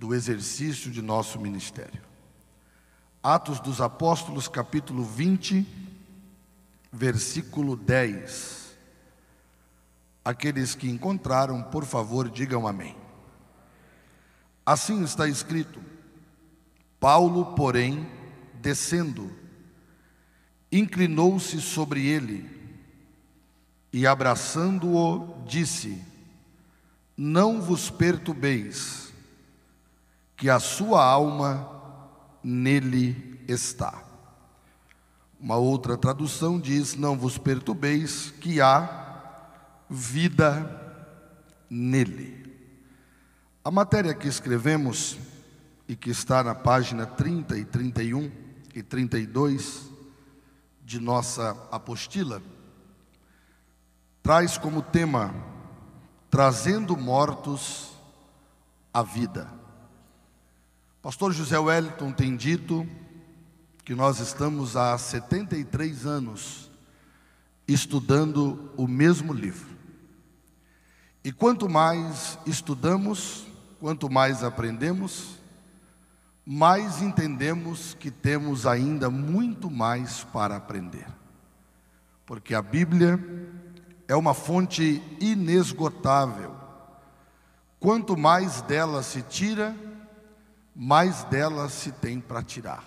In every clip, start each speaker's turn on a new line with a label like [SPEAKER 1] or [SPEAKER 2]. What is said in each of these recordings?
[SPEAKER 1] do exercício de nosso ministério. Atos dos Apóstolos, capítulo 20, versículo 10. Aqueles que encontraram, por favor, digam amém. Assim está escrito: Paulo, porém, descendo, inclinou-se sobre ele e, abraçando-o, disse: Não vos perturbeis, que a sua alma nele está. Uma outra tradução diz: Não vos perturbeis, que há vida nele. A matéria que escrevemos e que está na página 30 e 31 e 32 de nossa apostila traz como tema: Trazendo mortos à vida. Pastor José Wellington tem dito que nós estamos há 73 anos estudando o mesmo livro. E quanto mais estudamos, quanto mais aprendemos, mais entendemos que temos ainda muito mais para aprender. Porque a Bíblia é uma fonte inesgotável. Quanto mais dela se tira, mais dela se tem para tirar.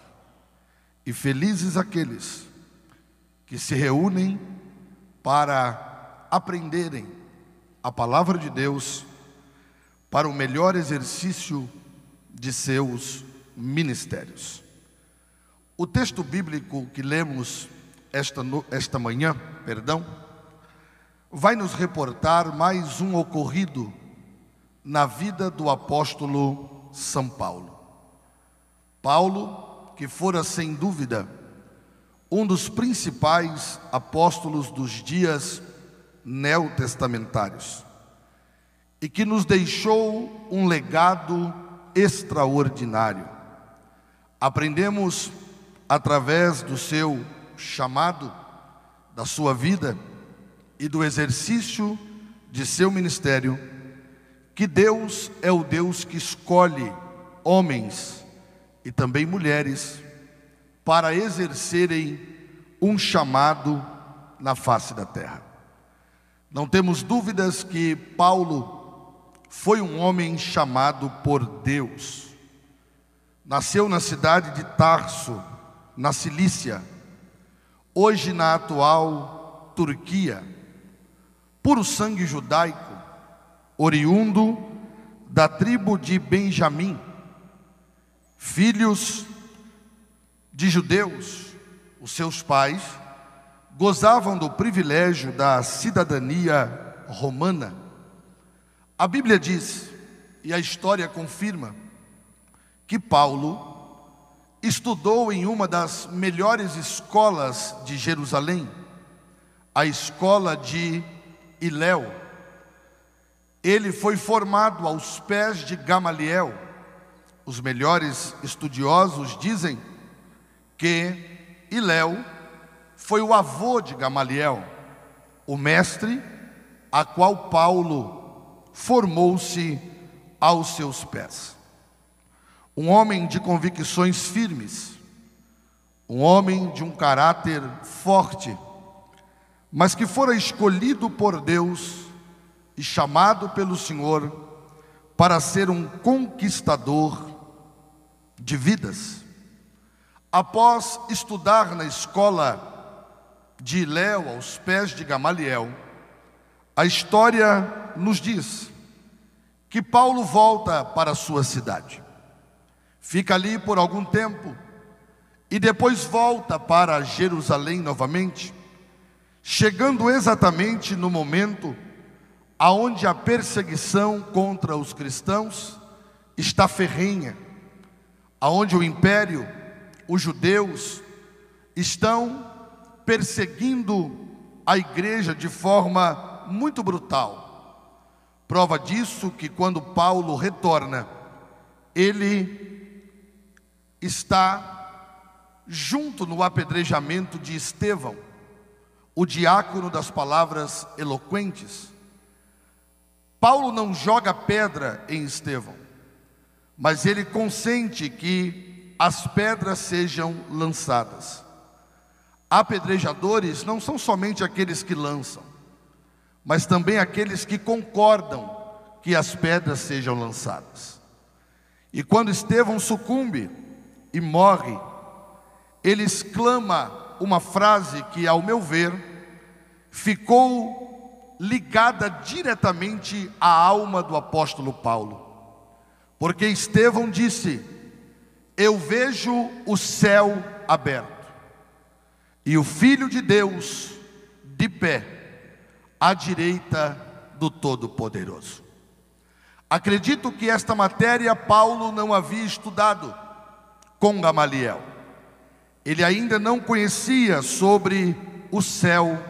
[SPEAKER 1] E felizes aqueles que se reúnem para aprenderem a palavra de Deus para o melhor exercício de seus ministérios. O texto bíblico que lemos esta manhã, vai nos reportar mais um ocorrido na vida do apóstolo São Paulo. Paulo, que fora sem dúvida um dos principais apóstolos dos dias neotestamentários e que nos deixou um legado extraordinário. Aprendemos através do seu chamado, da sua vida e do exercício de seu ministério, que Deus é o Deus que escolhe homens e também mulheres para exercerem um chamado na face da terra. Não temos dúvidas que Paulo foi um homem chamado por Deus. Nasceu na cidade de Tarso, na Cilícia, hoje na atual Turquia, puro sangue judaico, oriundo da tribo de Benjamim, filhos de judeus. Os seus pais gozavam do privilégio da cidadania romana. A Bíblia diz, e a história confirma, que Paulo estudou em uma das melhores escolas de Jerusalém, a escola de Hilel. Ele foi formado aos pés de Gamaliel. Os melhores estudiosos dizem que Hilel foi o avô de Gamaliel, o mestre a qual Paulo formou-se aos seus pés. Um homem de convicções firmes, um homem de um caráter forte, mas que fora escolhido por Deus e chamado pelo Senhor para ser um conquistador de vidas. Após estudar na escola de Hilel, aos pés de Gamaliel, a história nos diz que Paulo volta para a sua cidade. Fica ali por algum tempo e depois volta para Jerusalém novamente, chegando exatamente no momento aonde a perseguição contra os cristãos está ferrenha, aonde o império, os judeus, estão perseguindo a igreja de forma muito brutal. Prova disso que quando Paulo retorna, ele está junto no apedrejamento de Estevão, o diácono das palavras eloquentes. Paulo não joga pedra em Estevão. mas ele consente que as pedras sejam lançadas. Apedrejadores não são somente aqueles que lançam, mas também aqueles que concordam que as pedras sejam lançadas. E quando Estevão sucumbe e morre, ele exclama uma frase que, ao meu ver, ficou ligada diretamente à alma do apóstolo Paulo. Porque Estevão disse: eu vejo o céu aberto e o Filho de Deus de pé à direita do Todo-Poderoso. Acredito que esta matéria Paulo não havia estudado com Gamaliel. Ele ainda não conhecia sobre o céu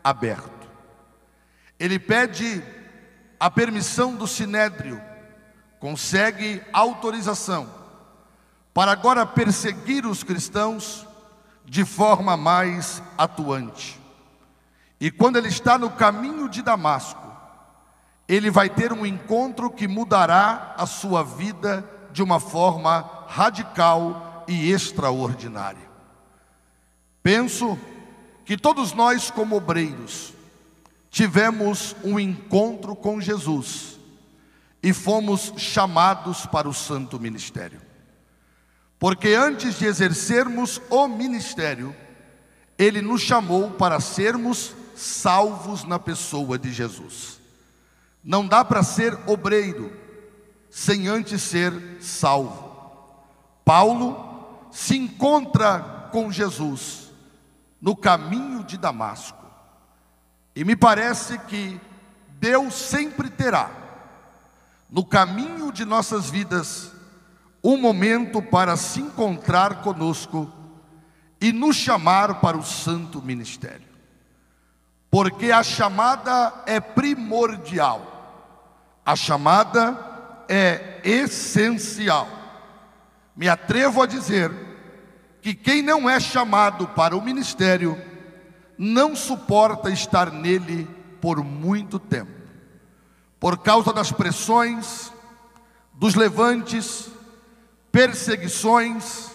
[SPEAKER 1] aberto. Ele pede a permissão do Sinédrio, consegue autorização para agora perseguir os cristãos de forma mais atuante. E quando ele está no caminho de Damasco, ele vai ter um encontro que mudará a sua vida de uma forma radical e extraordinária. Penso que todos nós, como obreiros, tivemos um encontro com Jesus e fomos chamados para o santo ministério. Porque antes de exercermos o ministério, Ele nos chamou para sermos salvos na pessoa de Jesus. Não dá para ser obreiro sem antes ser salvo. Paulo se encontra com Jesus no caminho de Damasco. E me parece que Deus sempre terá, no caminho de nossas vidas, um momento para se encontrar conosco e nos chamar para o santo ministério. Porque a chamada é primordial. A chamada é essencial. Me atrevo a dizer que quem não é chamado para o ministério não suporta estar nele por muito tempo, por causa das pressões, dos levantes, perseguições,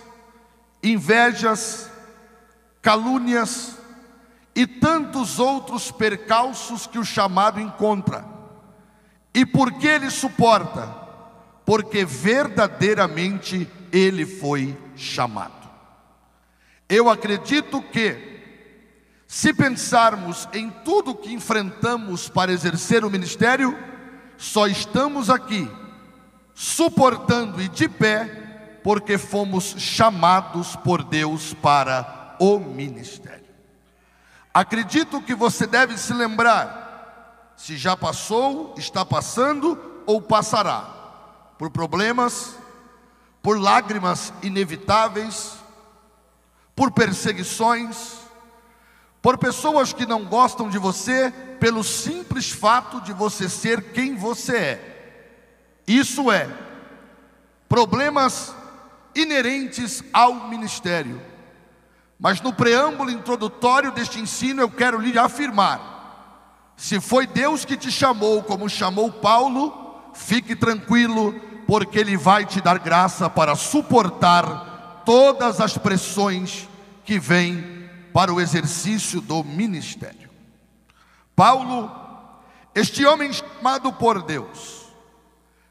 [SPEAKER 1] invejas, calúnias e tantos outros percalços que o chamado encontra. E por que ele suporta? Porque verdadeiramente ele foi chamado. Eu acredito que, se pensarmos em tudo que enfrentamos para exercer o ministério, só estamos aqui, suportando e de pé, porque fomos chamados por Deus para o ministério. Acredito que você deve se lembrar, se já passou, está passando ou passará, por problemas, por lágrimas inevitáveis, por perseguições, por pessoas que não gostam de você pelo simples fato de você ser quem você é. Isso é, problemas inerentes ao ministério. Mas no preâmbulo introdutório deste ensino eu quero lhe afirmar: se foi Deus que te chamou como chamou Paulo, fique tranquilo, porque Ele vai te dar graça para suportar todas as pressões que vêm para o exercício do ministério. Paulo, este homem chamado por Deus,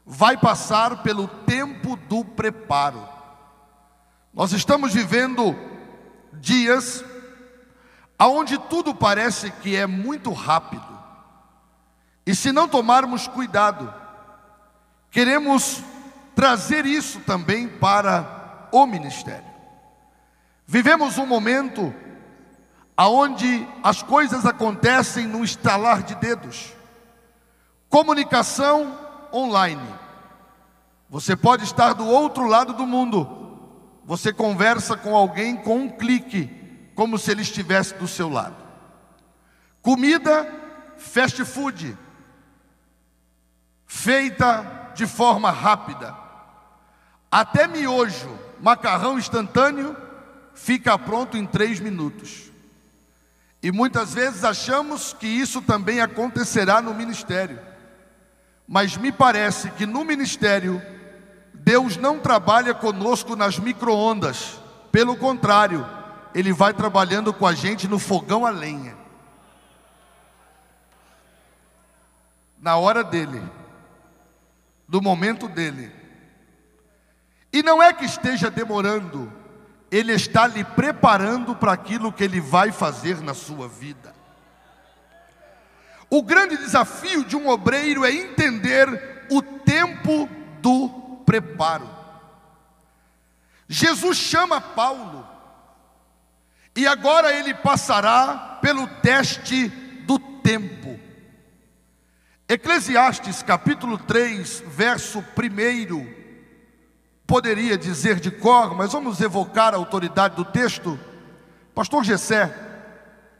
[SPEAKER 1] vai passar pelo tempo do preparo. Nós estamos vivendo dias onde tudo parece que é muito rápido. E se não tomarmos cuidado, queremos trazer isso também para o ministério. Vivemos um momento onde as coisas acontecem no estalar de dedos. Comunicação online. Você pode estar do outro lado do mundo. Você conversa com alguém com um clique, como se ele estivesse do seu lado. Comida, fast food, feita de forma rápida. Até miojo, macarrão instantâneo, fica pronto em 3 minutos. E muitas vezes achamos que isso também acontecerá no ministério. Mas me parece que no ministério, Deus não trabalha conosco nas micro-ondas. Pelo contrário, Ele vai trabalhando com a gente no fogão a lenha. Na hora dele, no momento dele. E não é que esteja demorando, Ele está lhe preparando para aquilo que Ele vai fazer na sua vida. O grande desafio de um obreiro é entender o tempo do preparo. Jesus chama Paulo, e agora ele passará pelo teste do tempo. Eclesiastes capítulo 3, verso 1, poderia dizer de cor, mas vamos evocar a autoridade do texto. Pastor Gessé,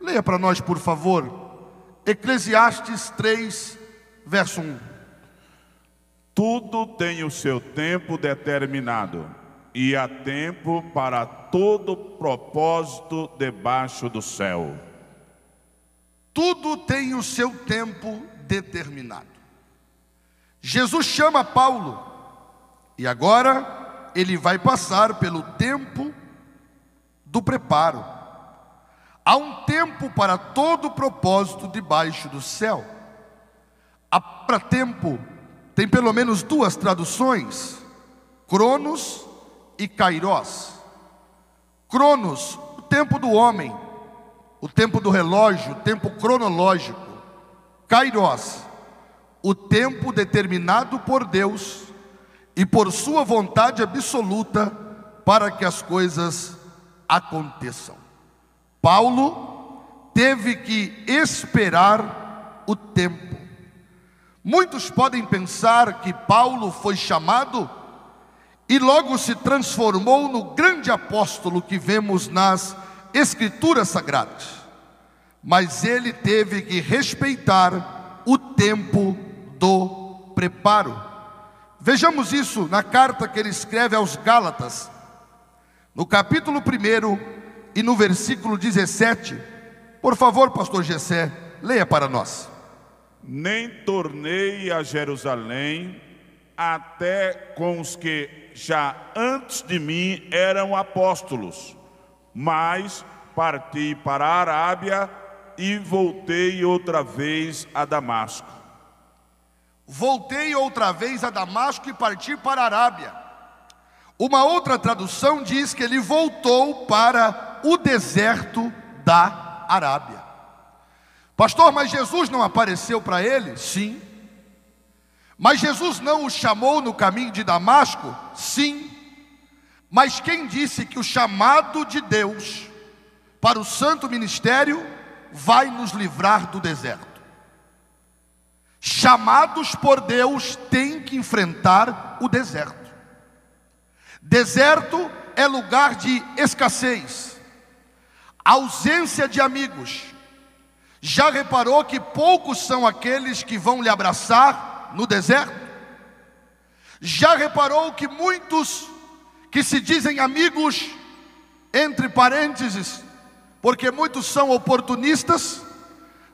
[SPEAKER 1] leia para nós, por favor. Eclesiastes 3, verso 1.
[SPEAKER 2] Tudo tem o seu tempo determinado, e há tempo para todo propósito debaixo do céu.
[SPEAKER 1] Tudo tem o seu tempo determinado. Jesus chama Paulo, e agora ele vai passar pelo tempo do preparo. Há um tempo para todo propósito debaixo do céu. Para tempo tem pelo menos duas traduções: Cronos e Kairos. Cronos, o tempo do homem, o tempo do relógio, o tempo cronológico. Kairos, o tempo determinado por Deus e por sua vontade absoluta para que as coisas aconteçam. Paulo teve que esperar o tempo. Muitos podem pensar que Paulo foi chamado e logo se transformou no grande apóstolo que vemos nas Escrituras Sagradas. Mas ele teve que respeitar o tempo do preparo. Vejamos isso na carta que ele escreve aos Gálatas, no capítulo 1 e no versículo 17. Por favor, pastor Gessé, leia para nós.
[SPEAKER 2] Nem tornei a Jerusalém até com os que já antes de mim eram apóstolos, mas parti para a Arábia e voltei outra vez a Damasco.
[SPEAKER 1] Voltei outra vez a Damasco e parti para a Arábia. Uma outra tradução diz que ele voltou para o deserto da Arábia. Pastor, mas Jesus não apareceu para ele? Sim. Mas Jesus não o chamou no caminho de Damasco? Sim. Mas quem disse que o chamado de Deus para o santo ministério vai nos livrar do deserto? Chamados por Deus têm que enfrentar o deserto. Deserto é lugar de escassez, ausência de amigos. Já reparou que poucos são aqueles que vão lhe abraçar no deserto? Já reparou que muitos que se dizem amigos, entre parênteses, porque muitos são oportunistas,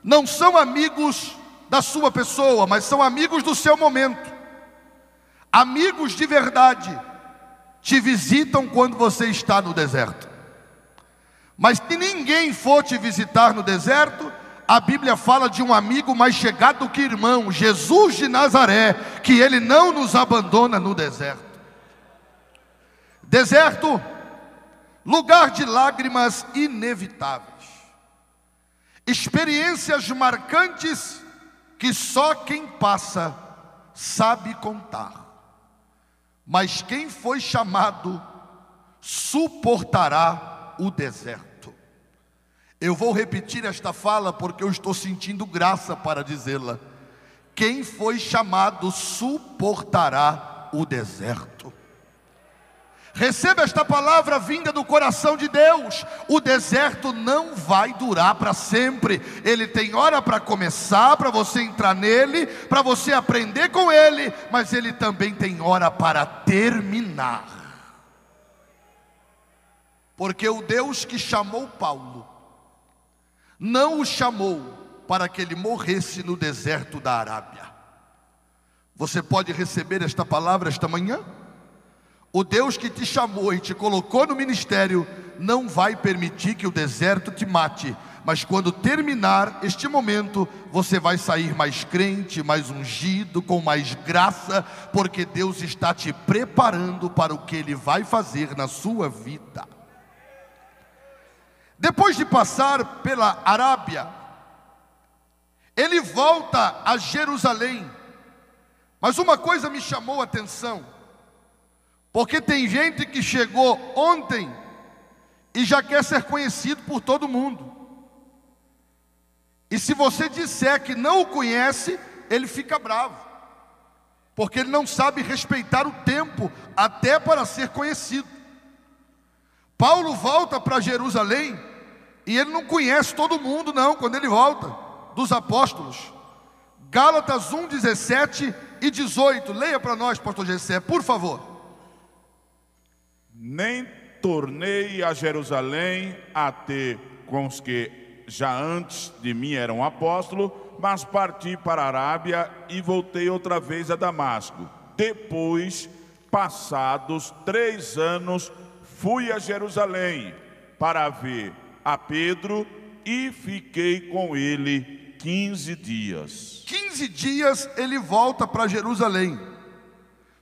[SPEAKER 1] não são amigos da sua pessoa, mas são amigos do seu momento. Amigos de verdade te visitam quando você está no deserto. Mas se ninguém for te visitar no deserto, a Bíblia fala de um amigo mais chegado que irmão, Jesus de Nazaré, que Ele não nos abandona no deserto. Deserto, lugar de lágrimas inevitáveis, experiências marcantes que só quem passa sabe contar. Mas quem foi chamado suportará o deserto. Eu vou repetir esta fala porque eu estou sentindo graça para dizê-la. Quem foi chamado suportará o deserto. Receba esta palavra vinda do coração de Deus. O deserto não vai durar para sempre. Ele tem hora para começar, para você entrar nele, para você aprender com ele, mas ele também tem hora para terminar. Porque o Deus que chamou Paulo não o chamou para que ele morresse no deserto da Arábia. Você pode receber esta palavra esta manhã? O Deus que te chamou e te colocou no ministério não vai permitir que o deserto te mate, mas quando terminar este momento, você vai sair mais crente, mais ungido, com mais graça, porque Deus está te preparando para o que Ele vai fazer na sua vida. Depois de passar pela Arábia, ele volta a Jerusalém. Mas uma coisa me chamou a atenção, porque tem gente que chegou ontem e já quer ser conhecido por todo mundo. E se você disser que não o conhece, ele fica bravo, porque ele não sabe respeitar o tempo até para ser conhecido. Paulo volta para Jerusalém e ele não conhece todo mundo não, quando ele volta, dos apóstolos. Gálatas 1, 17 e 18, leia para nós, pastor Gessé, por favor.
[SPEAKER 2] Nem tornei a Jerusalém a ter com os que já antes de mim eram apóstolos, mas parti para a Arábia e voltei outra vez a Damasco. Depois, passados 3 anos, fui a Jerusalém para ver a Pedro e fiquei com ele 15 dias.
[SPEAKER 1] 15 dias ele volta para Jerusalém.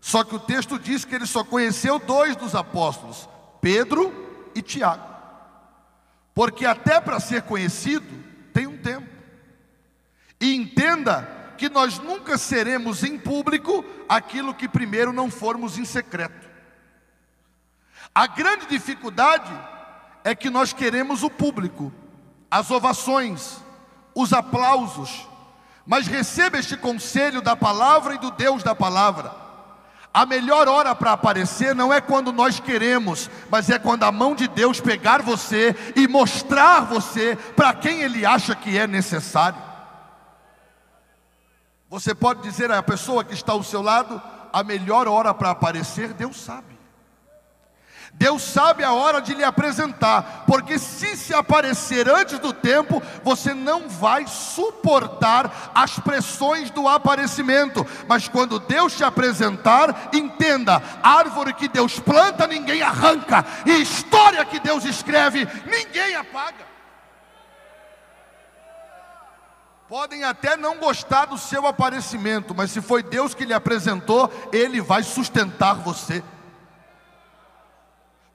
[SPEAKER 1] Só que o texto diz que ele só conheceu 2 dos apóstolos, Pedro e Tiago. Porque até para ser conhecido tem um tempo. E entenda que nós nunca seremos em público aquilo que primeiro não formos em secreto. A grande dificuldade é que nós queremos o público, as ovações, os aplausos. Mas receba este conselho da palavra e do Deus da palavra. A melhor hora para aparecer não é quando nós queremos, mas é quando a mão de Deus pegar você e mostrar você para quem Ele acha que é necessário. Você pode dizer à pessoa que está ao seu lado, a melhor hora para aparecer, Deus sabe. Deus sabe a hora de lhe apresentar, porque se aparecer antes do tempo, você não vai suportar as pressões do aparecimento. Mas quando Deus te apresentar, entenda, árvore que Deus planta, ninguém arranca, e história que Deus escreve, ninguém apaga. Podem até não gostar do seu aparecimento, mas se foi Deus que lhe apresentou, Ele vai sustentar você.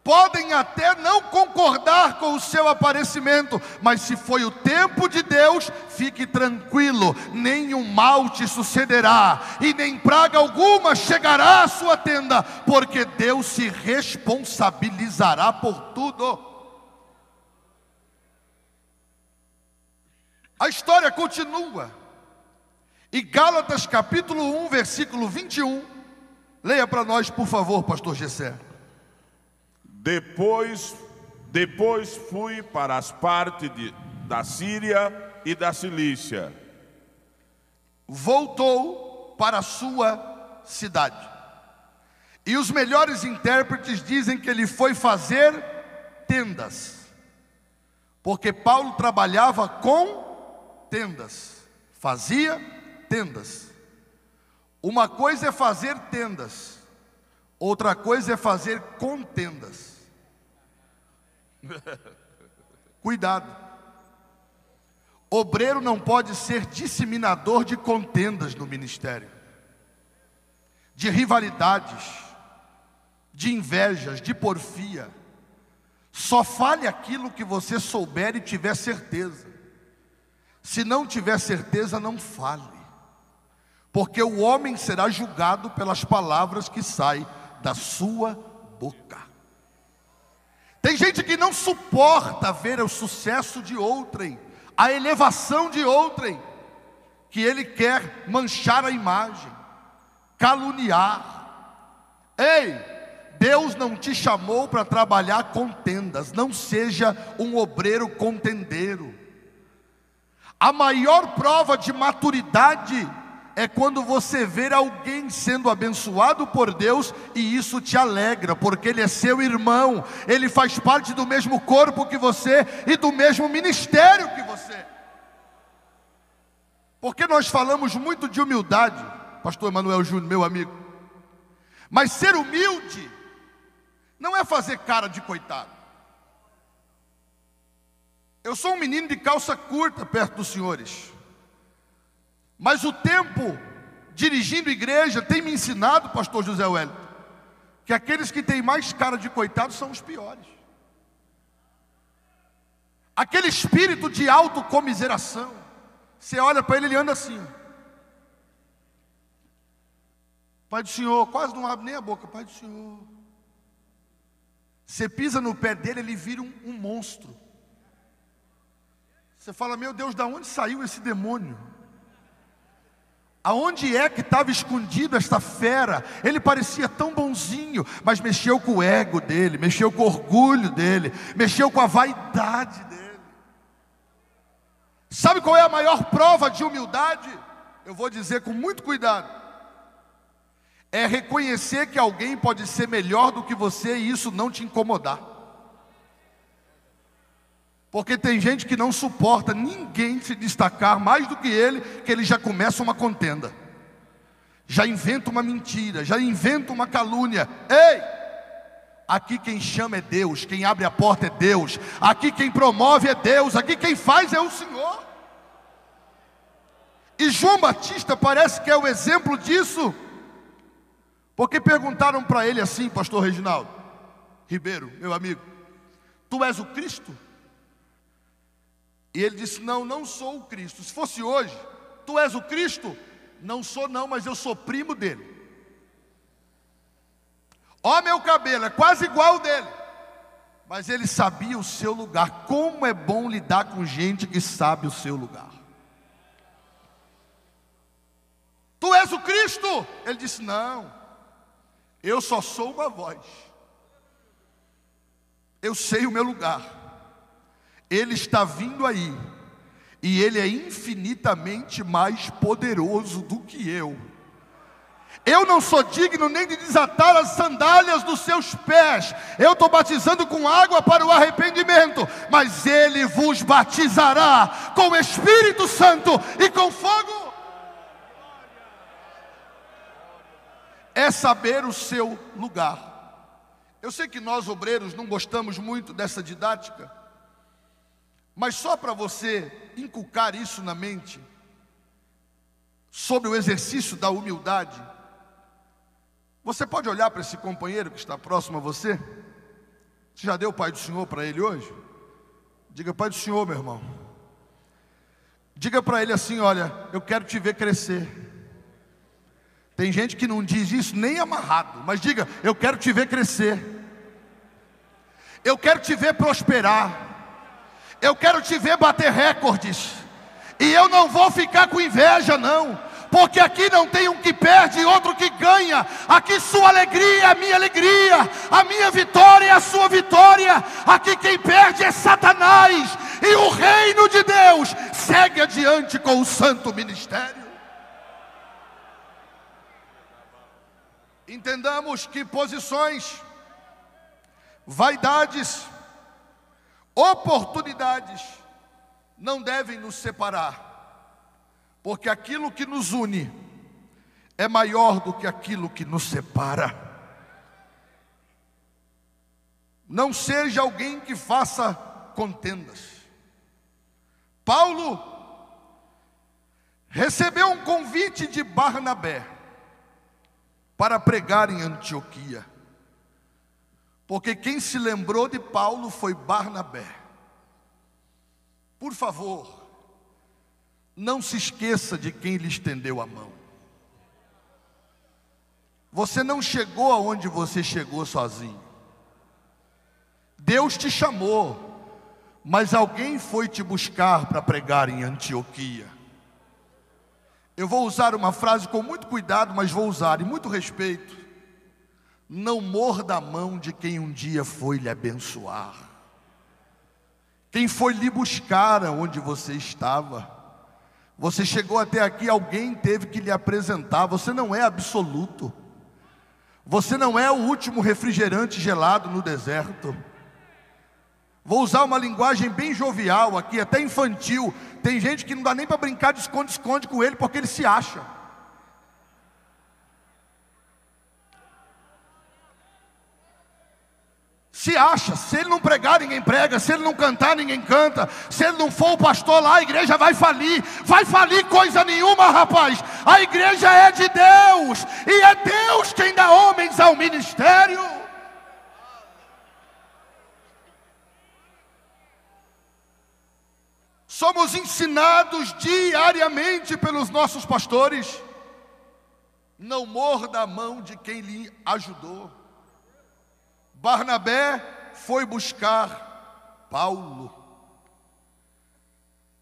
[SPEAKER 1] Podem até não concordar com o seu aparecimento, mas se foi o tempo de Deus, fique tranquilo, nenhum mal te sucederá, e nem praga alguma chegará à sua tenda, porque Deus se responsabilizará por tudo. A história continua, e Gálatas capítulo 1, versículo 21, leia para nós por favor, pastor Gessé.
[SPEAKER 2] Depois fui para as partes da Síria e da Cilícia.
[SPEAKER 1] Voltou para a sua cidade. E os melhores intérpretes dizem que ele foi fazer tendas, porque Paulo trabalhava com tendas, fazia tendas. Uma coisa é fazer tendas, outra coisa é fazer contendas. Cuidado. Obreiro não pode ser disseminador de contendas no ministério, de rivalidades, de invejas, de porfia. Só fale aquilo que você souber e tiver certeza. Se não tiver certeza, não fale, porque o homem será julgado pelas palavras que saem da sua boca. Tem gente que não suporta ver o sucesso de outrem, a elevação de outrem, que ele quer manchar a imagem, caluniar. Ei, Deus não te chamou para trabalhar contendas, não seja um obreiro contendeiro. A maior prova de maturidade é quando você vê alguém sendo abençoado por Deus e isso te alegra, porque ele é seu irmão, ele faz parte do mesmo corpo que você e do mesmo ministério que você. Porque nós falamos muito de humildade, pastor Emanuel Júnior, meu amigo, mas ser humilde não é fazer cara de coitado. Eu sou um menino de calça curta perto dos senhores, mas o tempo dirigindo igreja tem me ensinado, pastor José Wellington, que aqueles que têm mais cara de coitado são os piores. Aquele espírito de autocomiseração, você olha para ele, ele anda assim. Pai do Senhor, quase não abre nem a boca. Pai do Senhor. Você pisa no pé dele, ele vira um monstro. Você fala, meu Deus, de onde saiu esse demônio? Aonde é que estava escondido esta fera? Ele parecia tão bonzinho, mas mexeu com o ego dele, mexeu com o orgulho dele, mexeu com a vaidade dele. Sabe qual é a maior prova de humildade? Eu vou dizer com muito cuidado. É reconhecer que alguém pode ser melhor do que você e isso não te incomodar. Porque tem gente que não suporta ninguém se destacar mais do que ele já começa uma contenda. Já inventa uma mentira, já inventa uma calúnia. Ei! Aqui quem chama é Deus, quem abre a porta é Deus. Aqui quem promove é Deus, aqui quem faz é o Senhor. E João Batista parece que é o exemplo disso. Porque perguntaram para ele assim, pastor Reginaldo Ribeiro, meu amigo, tu és o Cristo? E ele disse, não, não sou o Cristo. Se fosse hoje, tu és o Cristo? Não sou não, mas eu sou primo dele. Ó, meu cabelo, é quase igual ao dele. Mas ele sabia o seu lugar. Como é bom lidar com gente que sabe o seu lugar. Tu és o Cristo? Ele disse, não, eu só sou uma voz. Eu sei o meu lugar. Ele está vindo aí, e Ele é infinitamente mais poderoso do que eu. Eu não sou digno nem de desatar as sandálias dos seus pés. Eu estou batizando com água para o arrependimento, mas Ele vos batizará com o Espírito Santo e com fogo. É saber o seu lugar. Eu sei que nós obreiros não gostamos muito dessa didática, mas só para você inculcar isso na mente, sobre o exercício da humildade, você pode olhar para esse companheiro que está próximo a você? Você já deu o Pai do Senhor para ele hoje? Diga, Pai do Senhor, meu irmão. Diga para ele assim, olha, eu quero te ver crescer. Tem gente que não diz isso nem amarrado, mas diga, eu quero te ver crescer. Eu quero te ver prosperar. Eu quero te ver bater recordes. E eu não vou ficar com inveja não, porque aqui não tem um que perde e outro que ganha. Aqui sua alegria é a minha alegria, a minha vitória é a sua vitória. Aqui quem perde é Satanás, e o reino de Deus segue adiante com o santo ministério. Entendamos que posições, vaidades, oportunidades não devem nos separar, porque aquilo que nos une é maior do que aquilo que nos separa. Não seja alguém que faça contendas. Paulo recebeu um convite de Barnabé para pregar em Antioquia, porque quem se lembrou de Paulo foi Barnabé. Por favor, não se esqueça de quem lhe estendeu a mão. Você não chegou aonde você chegou sozinho. Deus te chamou, mas alguém foi te buscar para pregar em Antioquia. Eu vou usar uma frase com muito cuidado, mas vou usar, e muito respeito. Não morda a mão de quem um dia foi lhe abençoar. Quem foi lhe buscar onde você estava. Você chegou até aqui, alguém teve que lhe apresentar. Você não é absoluto. Você não é o último refrigerante gelado no deserto. Vou usar uma linguagem bem jovial aqui, até infantil. Tem gente que não dá nem para brincar de esconde-esconde com ele, porque ele se acha. se acha, se ele não pregar, ninguém prega, se ele não cantar, ninguém canta, se ele não for o pastor lá, a igreja vai falir coisa nenhuma, rapaz. A igreja é de Deus, e é Deus quem dá homens ao ministério. Somos ensinados diariamente pelos nossos pastores: não morda a mão de quem lhe ajudou. Barnabé foi buscar Paulo.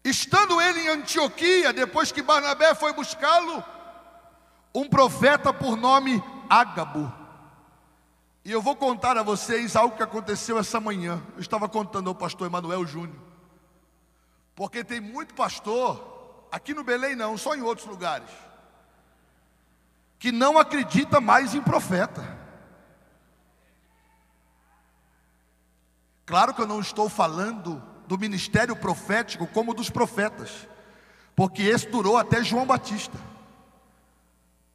[SPEAKER 1] Estando ele em Antioquia, depois que Barnabé foi buscá-lo, um profeta por nome Ágabo. E eu vou contar a vocês algo que aconteceu essa manhã. Eu estava contando ao pastor Emanuel Júnior. Porque tem muito pastor, aqui no Belém não, só em outros lugares, que não acredita mais em profeta. Claro que eu não estou falando do ministério profético como dos profetas, porque esse durou até João Batista.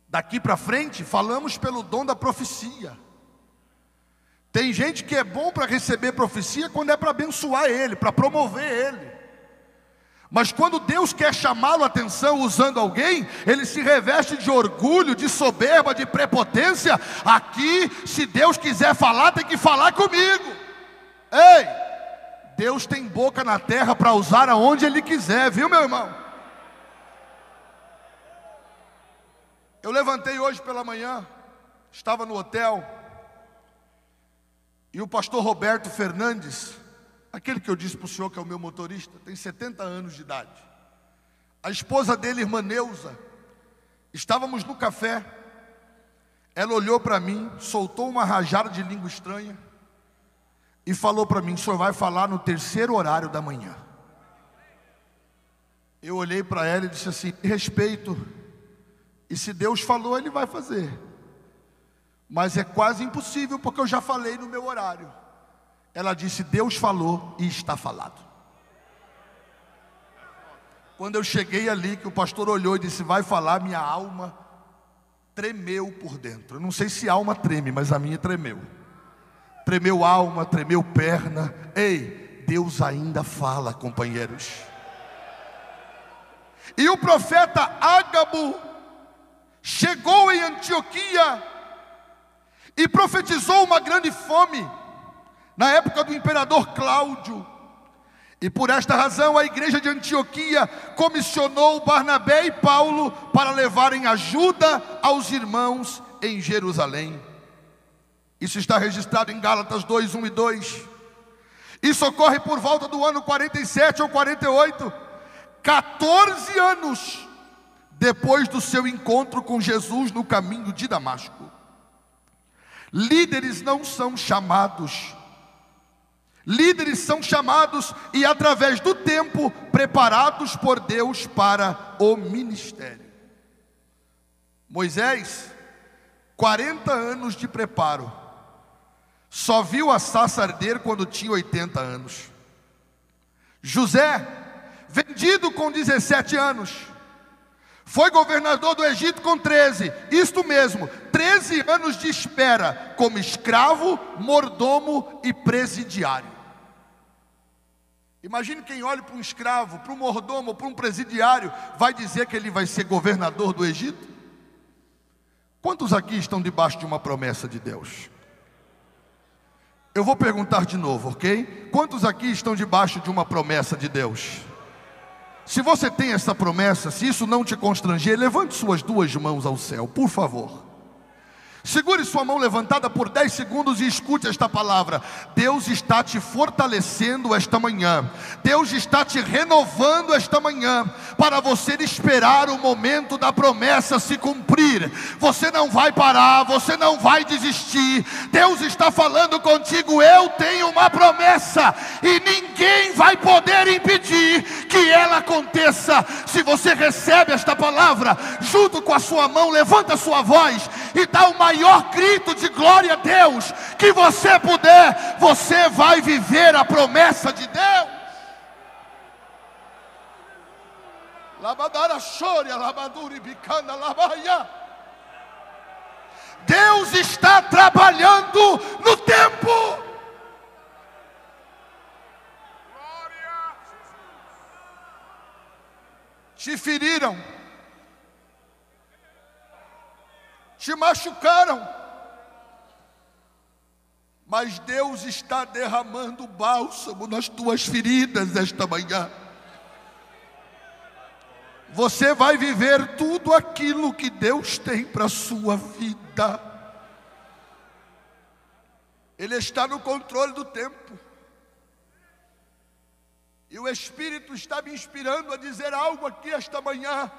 [SPEAKER 1] Daqui para frente falamos pelo dom da profecia. Tem gente que é bom para receber profecia quando é para abençoar ele, para promover ele. Mas quando Deus quer chamá-lo a atenção usando alguém, ele se reveste de orgulho, de soberba, de prepotência. Aqui, se Deus quiser falar, tem que falar comigo. Ei, Deus tem boca na terra para usar aonde Ele quiser, viu, meu irmão? Eu levantei hoje pela manhã, estava no hotel, e o pastor Roberto Fernandes, aquele que eu disse para o senhor que é o meu motorista, tem 70 anos de idade. A esposa dele, irmã Neuza, estávamos no café, ela olhou para mim, soltou uma rajada de língua estranha, e falou para mim: o senhor vai falar no terceiro horário da manhã. Eu olhei para ela e disse assim: respeito, e se Deus falou, Ele vai fazer. Mas é quase impossível, porque eu já falei no meu horário. Ela disse: Deus falou e está falado. Quando eu cheguei ali, que o pastor olhou e disse: vai falar, minha alma tremeu por dentro. Eu não sei se a alma treme, mas a minha tremeu. Tremeu alma, tremeu perna. Ei, Deus ainda fala, companheiros. E o profeta Ágabo chegou em Antioquia e profetizou uma grande fome na época do imperador Cláudio. E por esta razão a igreja de Antioquia comissionou Barnabé e Paulo para levarem ajuda aos irmãos em Jerusalém. Isso está registrado em Gálatas 2, 1 e 2. Isso ocorre por volta do ano 47 ou 48, 14 anos depois do seu encontro com Jesus no caminho de Damasco. Líderes não são chamados. Líderes são chamados e através do tempo preparados por Deus para o ministério. Moisés, 40 anos de preparo. Só viu a sarça arder quando tinha 80 anos. José, vendido com 17 anos, foi governador do Egito com 13. Isto mesmo, 13 anos de espera, como escravo, mordomo e presidiário. Imagine quem olha para um escravo, para um mordomo, para um presidiário, vai dizer que ele vai ser governador do Egito? Quantos aqui estão debaixo de uma promessa de Deus? Eu vou perguntar de novo, ok? Quantos aqui estão debaixo de uma promessa de Deus? Se você tem essa promessa, se isso não te constranger, levante suas duas mãos ao céu, por favor. Segure sua mão levantada por 10 segundos e escute esta palavra. Deus está te fortalecendo esta manhã. Deus está te renovando esta manhã, para você esperar o momento da promessa se cumprir. Você não vai parar, você não vai desistir. Deus está falando contigo: eu tenho uma promessa e ninguém vai poder impedir que ela aconteça. Se você recebe esta palavra, junto com a sua mão, levanta a sua voz e dá o maior grito de glória a Deus que você puder. Você vai viver a promessa de Deus. Deus está trabalhando no tempo. feriram, te machucaram, mas Deus está derramando bálsamo nas tuas feridas esta manhã. Você vai viver tudo aquilo que Deus tem para a sua vida. Ele está no controle do tempo. E o Espírito está me inspirando a dizer algo aqui esta manhã.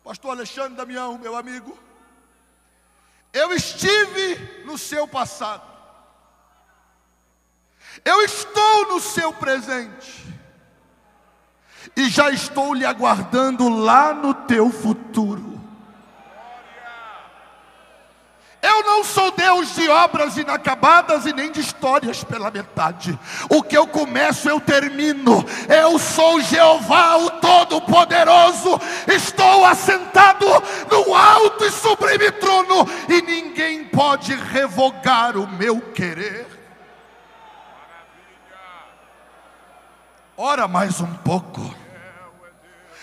[SPEAKER 1] Pastor Alexandre Damião, meu amigo, eu estive no seu passado. Eu estou no seu presente. E já estou lhe aguardando lá no teu futuro. Eu não sou Deus de obras inacabadas e nem de histórias pela metade. O que eu começo eu termino. Eu sou Jeová, o Todo-Poderoso. Estou assentado num alto e sublime trono, e ninguém pode revogar o meu querer. Ora mais um pouco.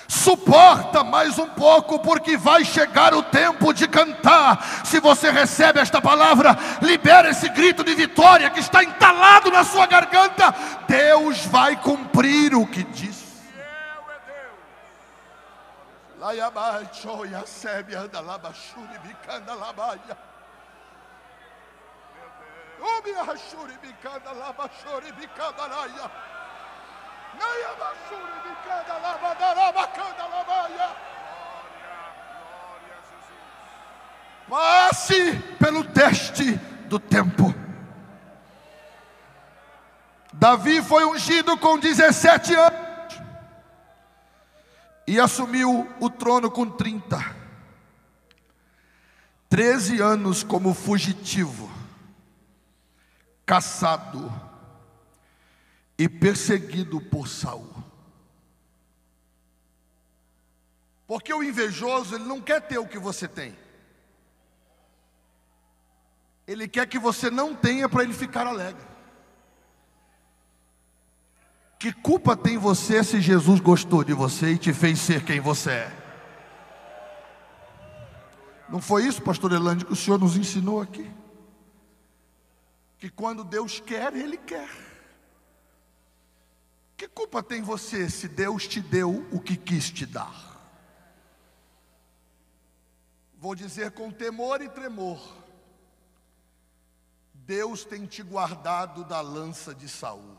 [SPEAKER 1] Suporta mais um pouco, porque vai chegar o tempo de cantar. Se você recebe esta palavra, libera esse grito de vitória que está entalado na sua garganta. Deus vai cumprir o que disse. Passe pelo teste do tempo. Davi foi ungido com 17 anos e assumiu o trono com 30. 13 anos como fugitivo, caçado e perseguido por Saul. Porque o invejoso, ele não quer ter o que você tem. Ele quer que você não tenha para ele ficar alegre. Que culpa tem você se Jesus gostou de você e te fez ser quem você é? Não foi isso, pastor Elândio, que o senhor nos ensinou aqui? Que quando Deus quer, Ele quer. Que culpa tem você se Deus te deu o que quis te dar? Vou dizer com temor e tremor: Deus tem te guardado da lança de Saul.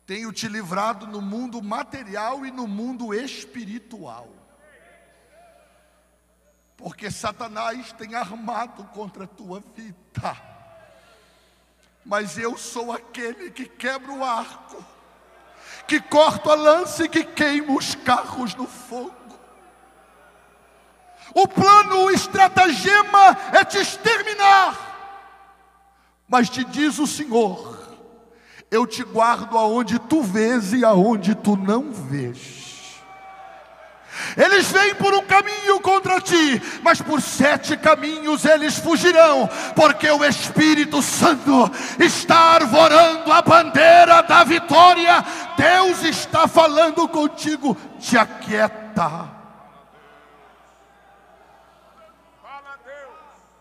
[SPEAKER 1] Tenho te livrado no mundo material e no mundo espiritual. Porque Satanás tem armado contra a tua vida. Mas eu sou aquele que quebra o arco, que corta a lança e que queima os carros no fogo. O plano, o estratagema é te exterminar. Mas te diz o Senhor: eu te guardo aonde tu vês e aonde tu não vês. Eles vêm por um caminho contra ti, mas por 7 caminhos eles fugirão, porque o Espírito Santo está arvorando a bandeira da vitória. Deus está falando contigo, te aquieta.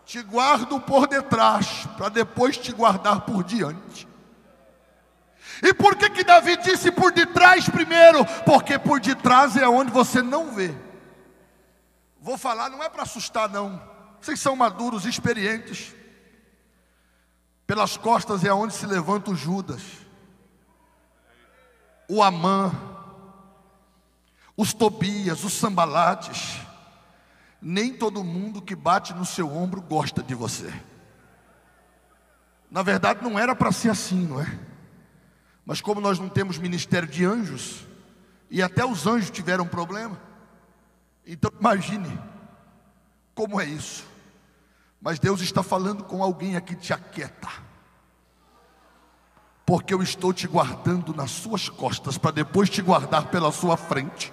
[SPEAKER 1] Te guardo por detrás, para depois te guardar por diante. E por que Davi disse por detrás primeiro? Porque por detrás é onde você não vê. Vou falar, não é para assustar não. Vocês são maduros, experientes. Pelas costas é onde se levanta o Judas, o Amã, os Tobias, os Sambalates. Nem todo mundo que bate no seu ombro gosta de você. Na verdade não era para ser assim, não é? Mas como nós não temos ministério de anjos, e até os anjos tiveram problema, então imagine como é isso. Mas Deus está falando com alguém aqui: te aquieta, porque eu estou te guardando nas suas costas, para depois te guardar pela sua frente.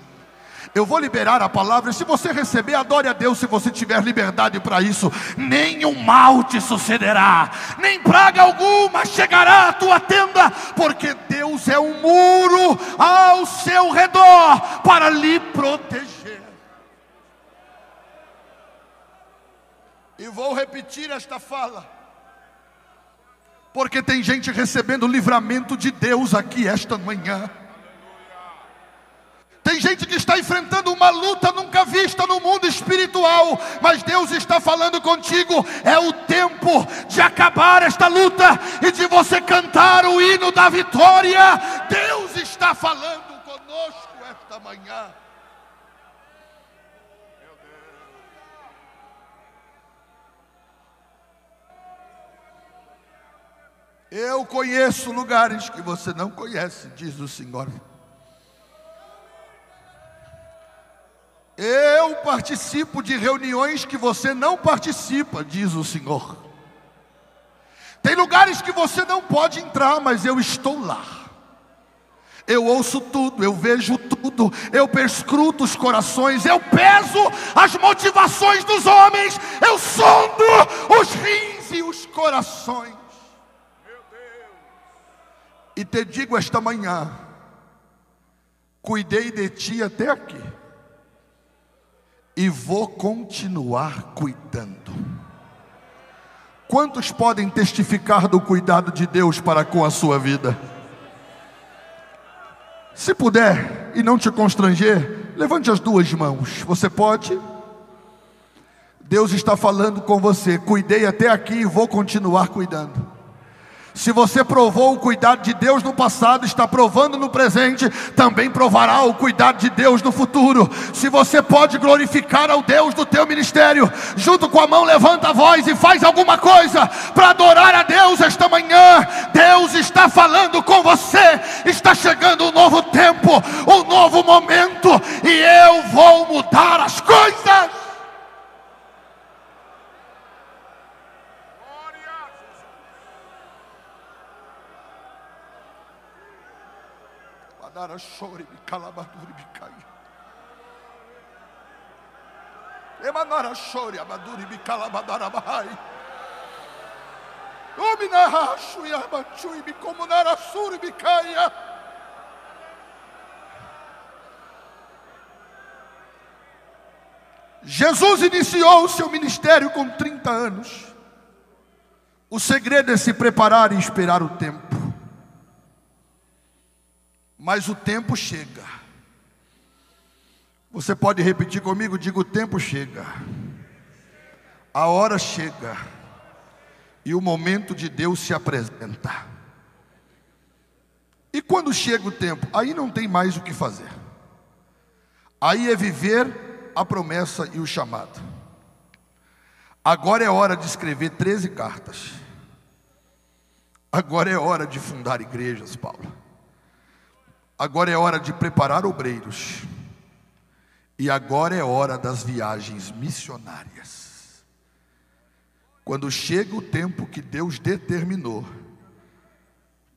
[SPEAKER 1] Eu vou liberar a palavra, e se você receber, adore a Deus se você tiver liberdade para isso. Nenhum mal te sucederá, nem praga alguma chegará à tua tenda, porque Deus é um muro ao seu redor para lhe proteger. E vou repetir esta fala, porque tem gente recebendo o livramento de Deus aqui esta manhã. Tem gente que está enfrentando uma luta nunca vista no mundo espiritual, mas Deus está falando contigo. É o tempo de acabar esta luta e de você cantar o hino da vitória. Deus está falando conosco esta manhã. Eu conheço lugares que você não conhece, diz o Senhor. Eu participo de reuniões que você não participa, diz o Senhor. Tem lugares que você não pode entrar, mas eu estou lá. Eu ouço tudo, eu vejo tudo, eu perscruto os corações, eu peso as motivações dos homens, eu sondo os rins e os corações. Meu Deus. E te digo esta manhã, cuidei de ti até aqui. E vou continuar cuidando. Quantos podem testificar do cuidado de Deus para com a sua vida? Se puder e não te constranger, levante as duas mãos. Você pode? Deus está falando com você. Cuidei até aqui e vou continuar cuidando. Se você provou o cuidado de Deus no passado, está provando no presente, também provará o cuidado de Deus no futuro. Se você pode glorificar ao Deus do teu ministério, junto com a mão levanta a voz e faz alguma coisa para adorar a Deus esta manhã. Deus está falando com você. Está chegando um novo tempo, um novo momento, e eu vou mudar as coisas. Jesus iniciou o seu ministério com 30 anos. O segredo é se preparar e esperar o tempo. Mas o tempo chega. Você pode repetir comigo? Diga: o tempo chega. A hora chega. E o momento de Deus se apresenta. E quando chega o tempo, aí não tem mais o que fazer. Aí é viver a promessa e o chamado. Agora é hora de escrever 13 cartas. Agora é hora de fundar igrejas, Paulo. Agora é hora de preparar obreiros. E agora é hora das viagens missionárias. Quando chega o tempo que Deus determinou,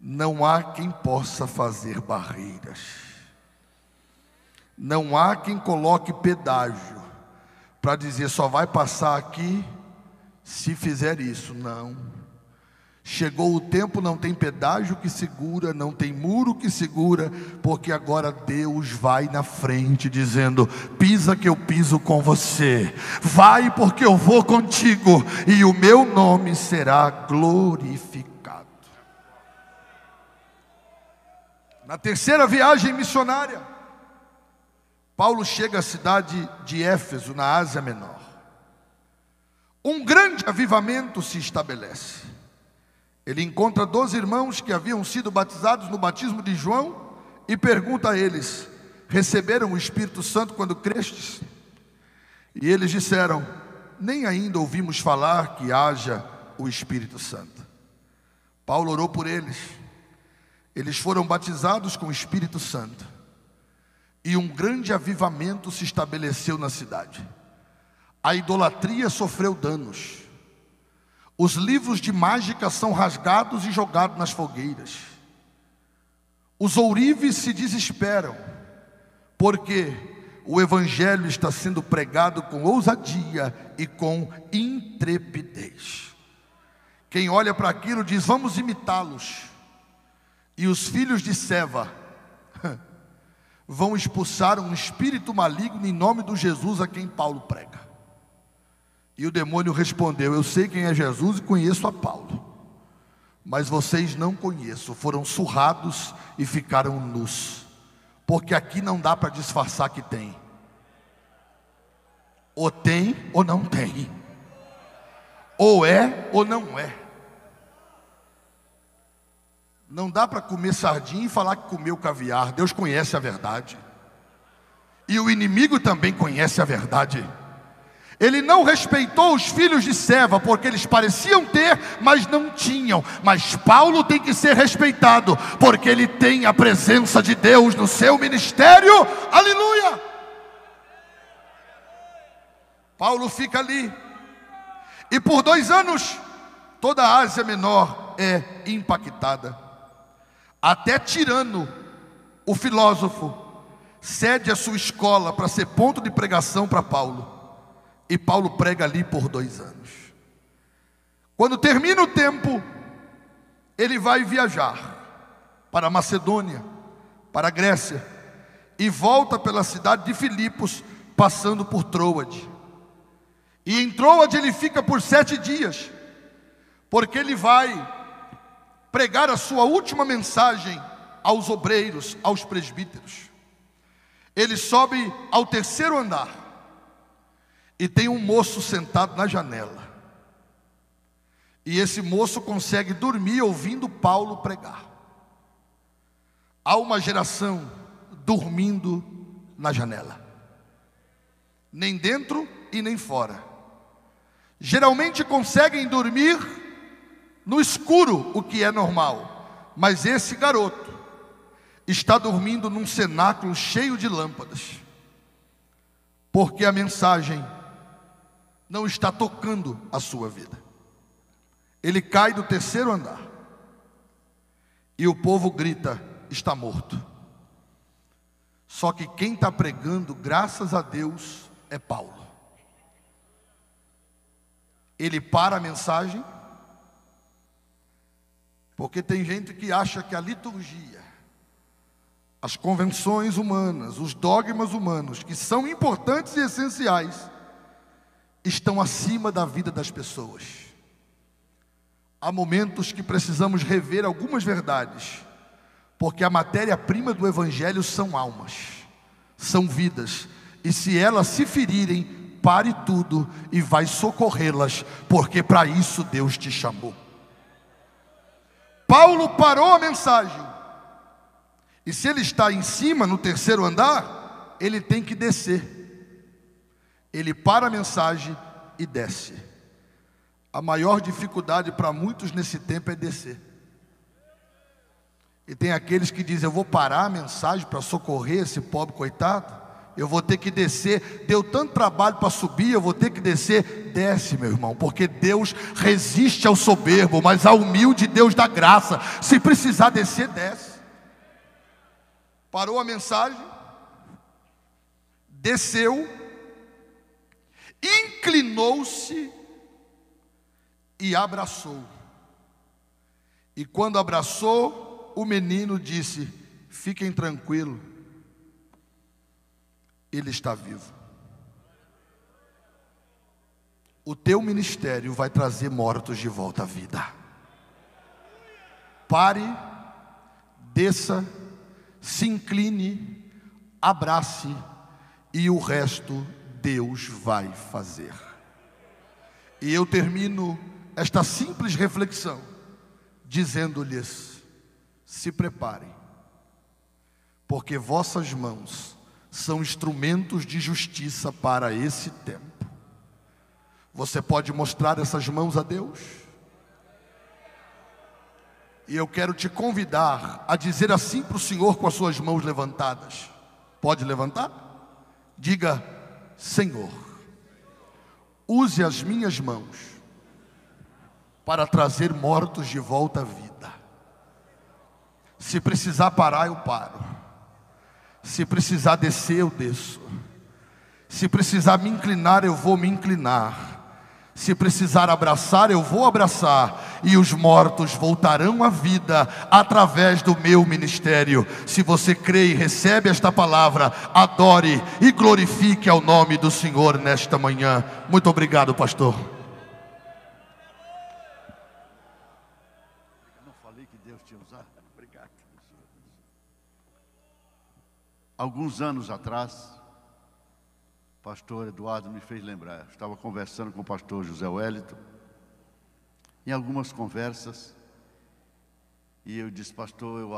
[SPEAKER 1] não há quem possa fazer barreiras. Não há quem coloque pedágio para dizer só vai passar aqui se fizer isso. Não. Chegou o tempo, não tem pedágio que segura, não tem muro que segura, porque agora Deus vai na frente dizendo: pisa que eu piso com você, vai porque eu vou contigo, e o meu nome será glorificado. Na terceira viagem missionária, Paulo chega à cidade de Éfeso, na Ásia Menor. Um grande avivamento se estabelece. Ele encontra 12 irmãos que haviam sido batizados no batismo de João e pergunta a eles: receberam o Espírito Santo quando crestes? E eles disseram: nem ainda ouvimos falar que haja o Espírito Santo. Paulo orou por eles. Eles foram batizados com o Espírito Santo. E um grande avivamento se estabeleceu na cidade. A idolatria sofreu danos. Os livros de mágica são rasgados e jogados nas fogueiras. Os ourives se desesperam, porque o evangelho está sendo pregado com ousadia e com intrepidez. Quem olha para aquilo diz: vamos imitá-los. E os filhos de Seva vão expulsar um espírito maligno em nome do Jesus a quem Paulo prega. E o demônio respondeu: eu sei quem é Jesus e conheço a Paulo, mas vocês não conhecem, foram surrados e ficaram nus, porque aqui não dá para disfarçar que tem. Ou tem ou não tem, ou é ou não é. Não dá para comer sardinha e falar que comeu caviar. Deus conhece a verdade, e o inimigo também conhece a verdade. Ele não respeitou os filhos de Seva, porque eles pareciam ter, mas não tinham. Mas Paulo tem que ser respeitado, porque ele tem a presença de Deus no seu ministério. Aleluia! Paulo fica ali, e por 2 anos toda a Ásia Menor é impactada. Até Tirano, o filósofo, cede a sua escola para ser ponto de pregação para Paulo. E Paulo prega ali por 2 anos. Quando termina o tempo, ele vai viajar para a Macedônia, para a Grécia, e volta pela cidade de Filipos, passando por Troade. E em Troade ele fica por 7 dias, porque ele vai pregar a sua última mensagem aos obreiros, aos presbíteros. Ele sobe ao 3º andar, e tem um moço sentado na janela. E esse moço consegue dormir ouvindo Paulo pregar. Há uma geração dormindo na janela, nem dentro e nem fora. Geralmente conseguem dormir no escuro, o que é normal. Mas esse garoto está dormindo num cenáculo cheio de lâmpadas, porque a mensagem não está tocando a sua vida. Ele cai do 3º andar, e o povo grita: está morto. Só que quem está pregando, graças a Deus, é Paulo. Ele para a mensagem, porque tem gente que acha que a liturgia, as convenções humanas, os dogmas humanos, que são importantes e essenciais, estão acima da vida das pessoas. Há momentos que precisamos rever algumas verdades, porque a matéria-prima do evangelho são almas, são vidas, e se elas se ferirem, pare tudo e vai socorrê-las, porque para isso Deus te chamou. Paulo parou a mensagem, e se ele está em cima, no 3º andar, ele tem que descer. Ele para a mensagem e desce. A maior dificuldade para muitos nesse tempo é descer. E tem aqueles que dizem: eu vou parar a mensagem para socorrer esse pobre coitado, eu vou ter que descer, deu tanto trabalho para subir, eu vou ter que descer. Desce, meu irmão, porque Deus resiste ao soberbo, mas ao humilde Deus dá graça. Se precisar descer, desce. Parou a mensagem, desceu, inclinou-se e abraçou. E quando abraçou, o menino disse: fiquem tranquilos, ele está vivo. O teu ministério vai trazer mortos de volta à vida. Pare, desça, se incline, abrace, e o resto Deus vai fazer. E eu termino esta simples reflexão dizendo-lhes: se preparem, porque vossas mãos são instrumentos de justiça para esse tempo. Você pode mostrar essas mãos a Deus? E eu quero te convidar a dizer assim para o Senhor com as suas mãos levantadas. Pode levantar? Diga: Senhor, use as minhas mãos para trazer mortos de volta à vida. Se precisar parar, eu paro. Se precisar descer, eu desço. Se precisar me inclinar, eu vou me inclinar. Se precisar abraçar, eu vou abraçar. E os mortos voltarão à vida através do meu ministério. Se você crê e recebe esta palavra, adore e glorifique ao nome do Senhor nesta manhã. Muito obrigado, pastor.
[SPEAKER 3] Eu não falei que Deus tinha usado? Obrigado. Alguns anos atrás, o pastor Eduardo me fez lembrar. Eu estava conversando com o pastor José Wellington, em algumas conversas, e eu disse: pastor, eu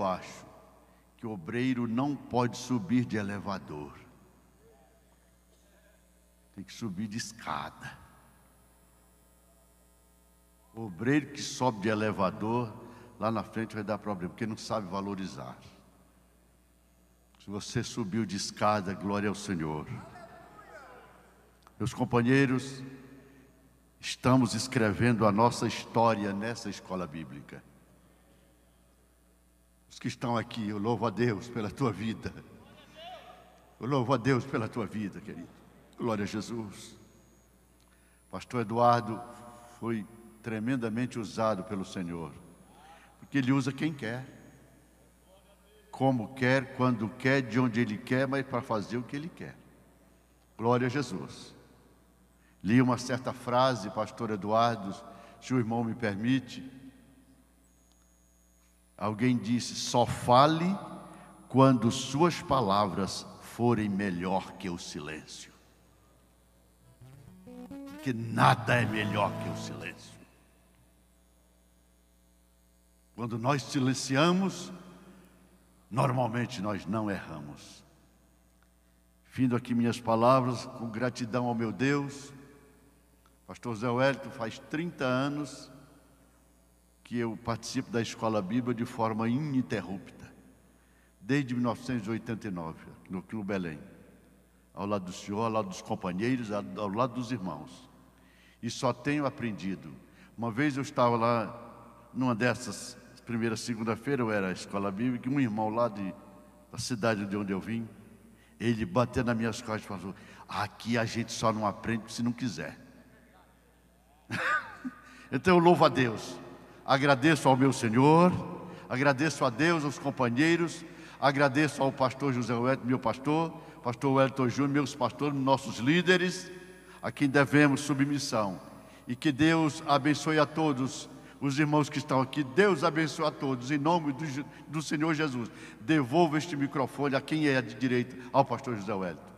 [SPEAKER 3] acho que o obreiro não pode subir de elevador, tem que subir de escada. O obreiro que sobe de elevador, lá na frente vai dar problema, porque não sabe valorizar. Se você subiu de escada, glória ao Senhor. Meus companheiros, estamos escrevendo a nossa história nessa escola bíblica. Os que estão aqui, eu louvo a Deus pela tua vida. Eu louvo a Deus pela tua vida, querido. Glória a Jesus. Pastor Eduardo foi tremendamente usado pelo Senhor, porque Ele usa quem quer, como quer, quando quer, de onde Ele quer, mas para fazer o que Ele quer. Glória a Jesus. Li uma certa frase, pastor Eduardo, se o irmão me permite. Alguém disse: só fale quando suas palavras forem melhor que o silêncio. Porque nada é melhor que o silêncio. Quando nós silenciamos, normalmente nós não erramos. Findo aqui minhas palavras, com gratidão ao meu Deus. Pastor Zé Wellington, faz 30 anos que eu participo da escola bíblica de forma ininterrupta, desde 1989, aqui no Belém, ao lado do senhor, ao lado dos companheiros, ao lado dos irmãos, e só tenho aprendido. Uma vez eu estava lá, numa dessas, primeira segunda-feira, eu era a escola bíblica, e um irmão lá da cidade de onde eu vim, ele bateu nas minhas costas e falou: aqui a gente só não aprende se não quiser. Então eu louvo a Deus, agradeço ao meu Senhor, agradeço a Deus, aos companheiros, agradeço ao pastor José Wellington, meu pastor Wellington Júnior, meus pastores, nossos líderes, a quem devemos submissão. E que Deus abençoe a todos os irmãos que estão aqui. Deus abençoe a todos, em nome do Senhor Jesus. Devolvo este microfone a quem é de direito, ao pastor José Wellington.